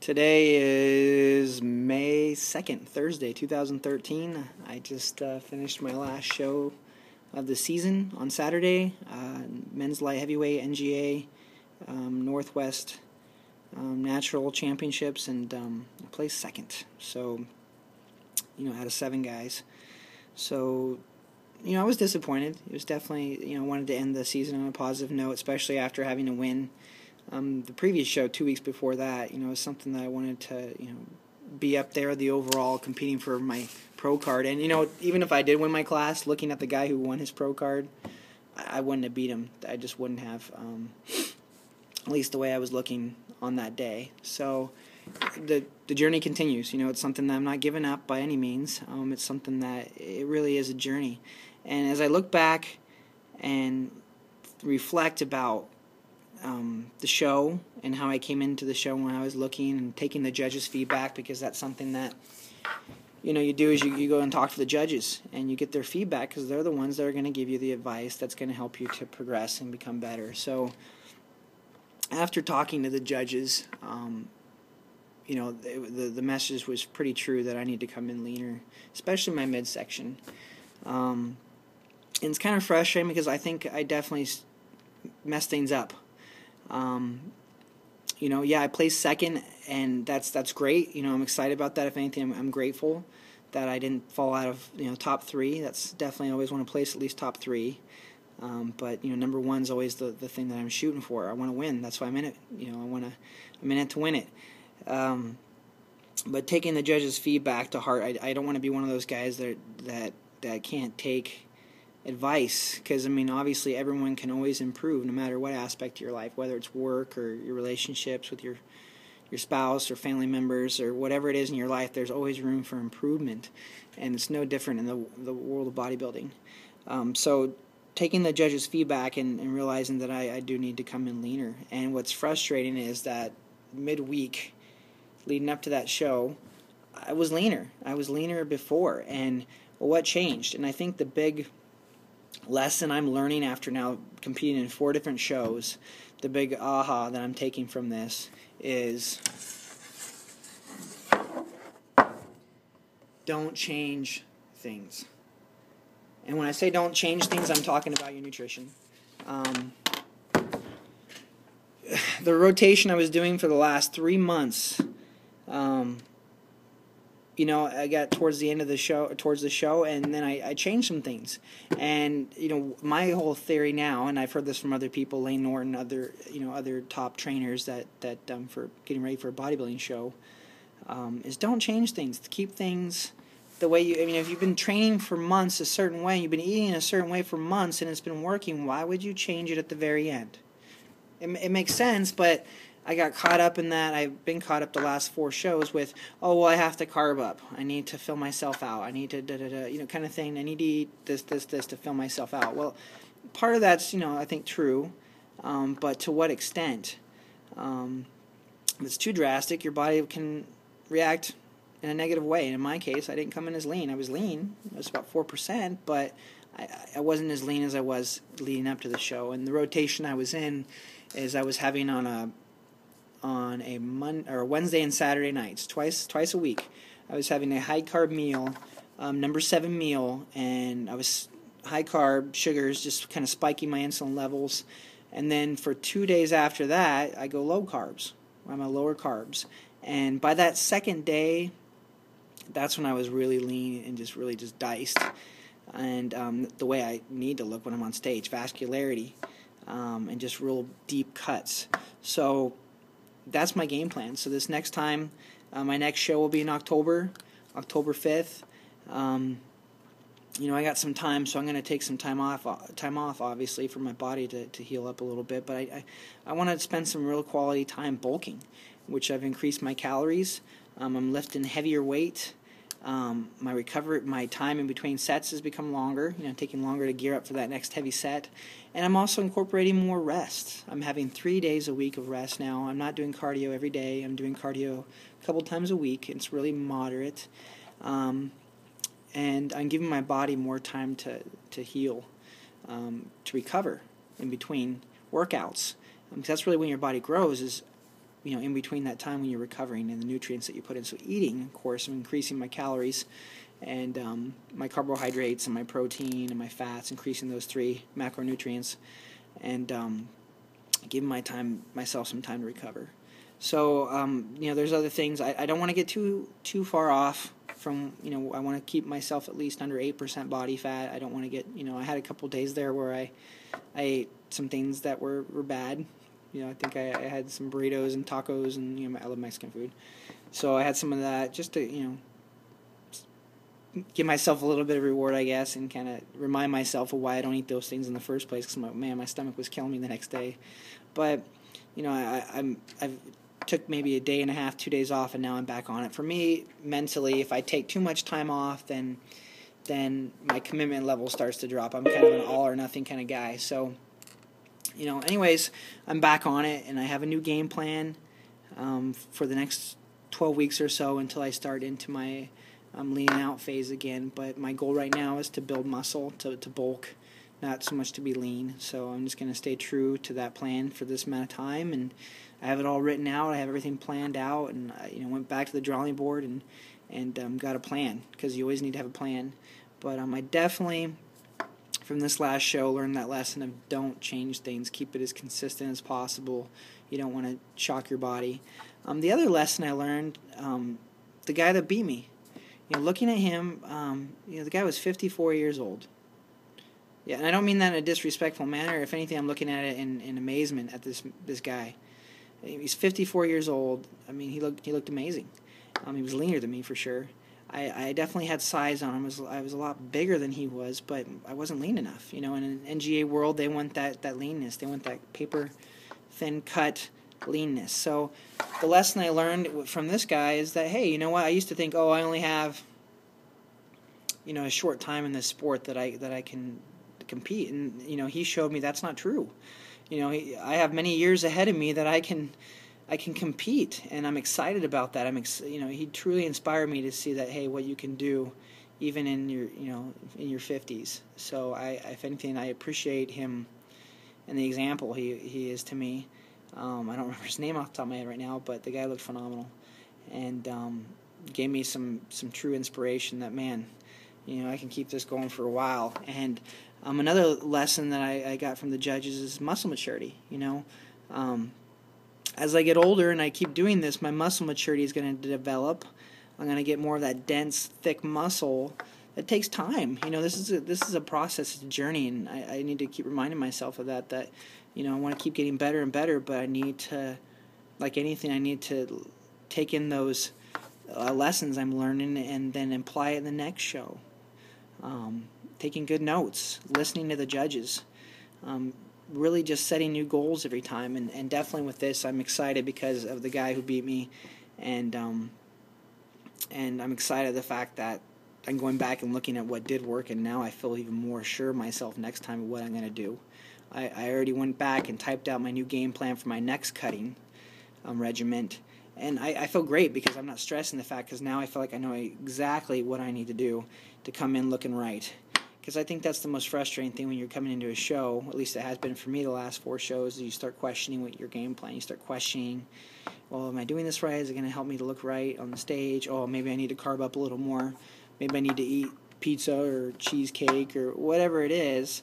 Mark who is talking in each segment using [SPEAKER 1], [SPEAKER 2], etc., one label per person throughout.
[SPEAKER 1] Today is May 2nd, Thursday, 2013. I just finished my last show of the season on Saturday. Men's Light Heavyweight NGA Northwest Natural Championships, and I placed second. So, out of 7 guys. So, I was disappointed. It was definitely, wanted to end the season on a positive note, especially after having to win the previous show 2 weeks before that. Was something that I wanted to, be up there, the overall, competing for my pro card. And, even if I did win my class, looking at the guy who won his pro card, I wouldn't have beat him. I just wouldn't have, at least the way I was looking on that day. So the journey continues. It's something that I'm not giving up by any means. It's something that it really is a journey. And as I look back and reflect about the show and how I came into the show when I was looking and taking the judges' feedback, because that's something that you do is you go and talk to the judges and you get their feedback, because they're the ones that are going to give you the advice that's going to help you to progress and become better. So after talking to the judges, the message was pretty true that I need to come in leaner, especially my midsection. And it's kind of frustrating because I think I definitely messed things up. I placed second, and that's great. I'm excited about that. If anything, I'm grateful that I didn't fall out of top 3. That's definitely, I always want to place at least top 3. But number 1's always the thing that I'm shooting for. I want to win. That's why I'm in it. I'm in it to win it. But taking the judges' feedback to heart, I don't want to be one of those guys that can't take advice, because obviously everyone can always improve no matter what aspect of your life, whether it's work or your relationships with your spouse or family members or whatever it is in your life. There's always room for improvement, and it's no different in the world of bodybuilding. So taking the judges' feedback and realizing that I do need to come in leaner. And what's frustrating is that midweek leading up to that show, I was leaner. I was leaner before, and what changed? And I think the big lesson I'm learning after now competing in 4 different shows, the big aha that I'm taking from this is don't change things. And when I say don't change things, I'm talking about your nutrition. The rotation I was doing for the last 3 months, I got towards the end of the show, and then I changed some things. And, my whole theory now, and I've heard this from other people, Lane Norton, other top trainers that for getting ready for a bodybuilding show, is don't change things. Keep things the way if you've been training for months a certain way, you've been eating a certain way for months, and it's been working, why would you change it at the very end? It makes sense, but I got caught up in that. I've been caught up the last 4 shows with, I have to carb up. I need to fill myself out. I need to kind of thing. I need to eat this to fill myself out. Well, part of that's, I think true, but to what extent? If it's too drastic, your body can react in a negative way. And in my case, I didn't come in as lean. I was lean. It was about 4%, but I wasn't as lean as I was leading up to the show. And the rotation I was in is I was having on a Wednesday and Saturday nights, twice a week. I was having a high carb meal, number 7 meal, and I was high carb sugars, just kind of spiking my insulin levels. And then for 2 days after that, I go low carbs. I'm at lower carbs, and by that second day, that's when I was really lean and just really diced, and the way I need to look when I'm on stage, vascularity, and just real deep cuts. So that's my game plan. So this next time, my next show will be in October 5th. I got some time, so I'm going to take some time off, obviously, for my body to heal up a little bit. But I want to spend some real quality time bulking, which I've increased my calories. I'm lifting heavier weight. My time in between sets has become longer, taking longer to gear up for that next heavy set. And I'm also incorporating more rest. I'm having 3 days a week of rest now. I'm not doing cardio every day. I'm doing cardio a couple times a week. It's really moderate. And I'm giving my body more time to heal, to recover in between workouts. That's really when your body grows, is in between that time when you're recovering and the nutrients that you put in. So eating, of course, I'm increasing my calories and my carbohydrates and my protein and my fats, increasing those 3 macronutrients, and giving myself some time to recover. So there's other things. I don't want to get too far off from, I want to keep myself at least under 8% body fat. I don't want to get, I had a couple days there where I ate some things that were bad. I think I had some burritos and tacos, and I love Mexican food. So I had some of that just to, give myself a little bit of reward, I guess, and kind of remind myself of why I don't eat those things in the first place, because my stomach was killing me the next day. But, I've took maybe a day and a half, 2 days off, and now I'm back on it. For me, mentally, if I take too much time off, then my commitment level starts to drop. I'm kind of an all or nothing kind of guy. So, anyways, I'm back on it, and I have a new game plan for the next 12 weeks or so until I start into my leaning out phase again. But my goal right now is to build muscle, to bulk, not so much to be lean. So I'm just going to stay true to that plan for this amount of time, and I have it all written out. I have everything planned out, and went back to the drawing board and got a plan, because you always need to have a plan. But I definitely, from this last show, learned that lesson of don't change things. Keep it as consistent as possible. You don't want to shock your body. The other lesson I learned, the guy that beat me, looking at him, the guy was 54 years old. Yeah, and I don't mean that in a disrespectful manner. If anything, I'm looking at it in amazement at this guy. He's 54 years old. I mean, he looked amazing. He was leaner than me for sure. I definitely had size on him. I was a lot bigger than he was, but I wasn't lean enough. In an NGA world, they want that leanness. They want that paper thin cut leanness. So the lesson I learned from this guy is that, hey, you know what? I used to think, I only have a short time in this sport that I can compete, and he showed me that's not true. I have many years ahead of me that I can compete, and I'm excited about that. He truly inspired me to see that, hey, what you can do even in your 50s. So if anything, I appreciate him and the example he is to me. I don't remember his name off the top of my head right now, but the guy looked phenomenal, and gave me some true inspiration that, man, I can keep this going for a while. And another lesson that I got from the judges is muscle maturity. As I get older and I keep doing this, my muscle maturity is going to develop. I'm going to get more of that dense, thick muscle. It takes time. This is a process, it's a journey, and I need to keep reminding myself of that. That I want to keep getting better and better, but I need to, like anything, I need to take in those lessons I'm learning and then apply it in the next show. Taking good notes, listening to the judges, really just setting new goals every time. And definitely with this, I'm excited because of the guy who beat me, and I'm excited of the fact that I'm going back and looking at what did work, and now I feel even more sure of myself next time of what I'm going to do. I already went back and typed out my new game plan for my next cutting regiment, and I feel great because I'm not stressing the fact, because now I feel like I know exactly what I need to do to come in looking right. Because I think that's the most frustrating thing when you're coming into a show, at least it has been for me the last 4 shows, is you start questioning what your game plan. You start questioning, well, am I doing this right? Is it going to help me to look right on the stage? Oh, maybe I need to carb up a little more. Maybe I need to eat pizza or cheesecake or whatever it is.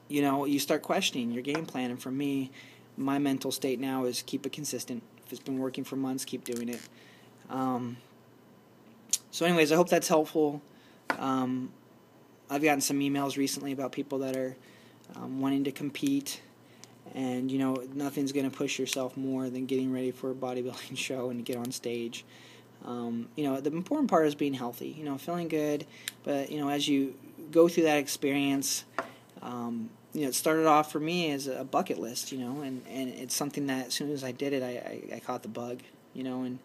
[SPEAKER 1] You start questioning your game plan. And for me, my mental state now is keep it consistent. If it's been working for months, keep doing it. So anyways, I hope that's helpful. I've gotten some emails recently about people that are wanting to compete, and nothing's going to push yourself more than getting ready for a bodybuilding show and to get on stage. The important part is being healthy, feeling good, but as you go through that experience, it started off for me as a bucket list, and it's something that as soon as I did it, I caught the bug, and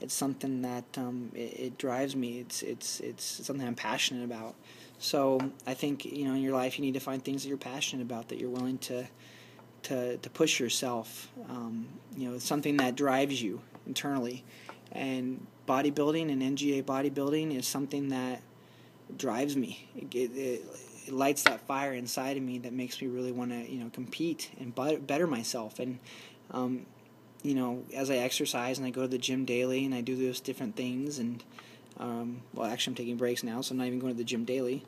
[SPEAKER 1] it's something that it drives me. It's something I'm passionate about. So I think in your life you need to find things that you're passionate about, that you're willing to push yourself. Something that drives you internally. And bodybuilding and NGA bodybuilding is something that drives me. It lights that fire inside of me that makes me really want to compete and better myself. And as I exercise and I go to the gym daily and I do those different things, and actually I'm taking breaks now, so I'm not even going to the gym daily,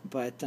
[SPEAKER 1] but